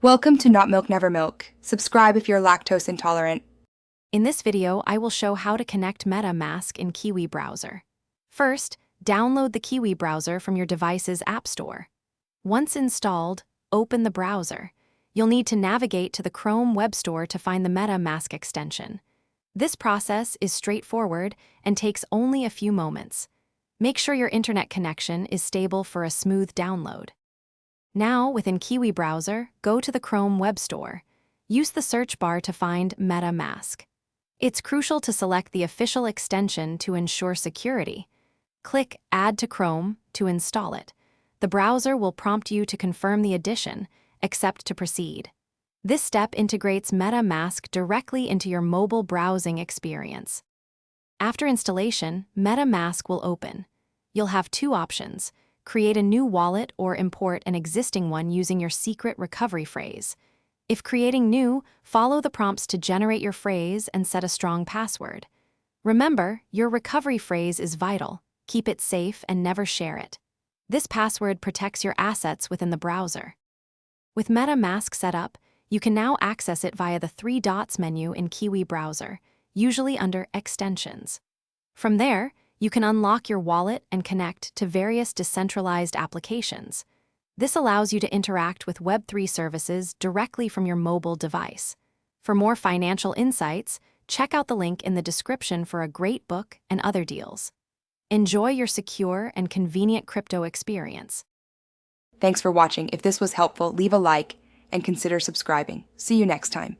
Welcome to Not Milk Never Milk. Subscribe if you're lactose intolerant. In this video, I will show how to connect MetaMask in Kiwi browser. First, download the Kiwi browser from your device's App Store. Once installed, open the browser. You'll need to navigate to the Chrome web store to find the MetaMask extension. This process is straightforward and takes only a few moments. Make sure your internet connection is stable for a smooth download. Now, within Kiwi browser, go to the Chrome web store. Use the search bar to find MetaMask. It's crucial to select the official extension to ensure security. Click Add to Chrome to install it. The browser will prompt you to confirm the addition, accept to proceed. This step integrates MetaMask directly into your mobile browsing experience. After installation, MetaMask will open. You'll have two options: create a new wallet or import an existing one using your secret recovery phrase. If creating new, follow the prompts to generate your phrase and set a strong password. Remember, your recovery phrase is vital. Keep it safe and never share it. This password protects your assets within the browser. With MetaMask set up, you can now access it via the three dots menu in Kiwi browser, usually under Extensions. From there, you can unlock your wallet and connect to various decentralized applications. This allows you to interact with Web3 services directly from your mobile device. For more financial insights, check out the link in the description for a great book and other deals. Enjoy your secure and convenient crypto experience. Thanks for watching. If this was helpful, leave a like and consider subscribing. See you next time.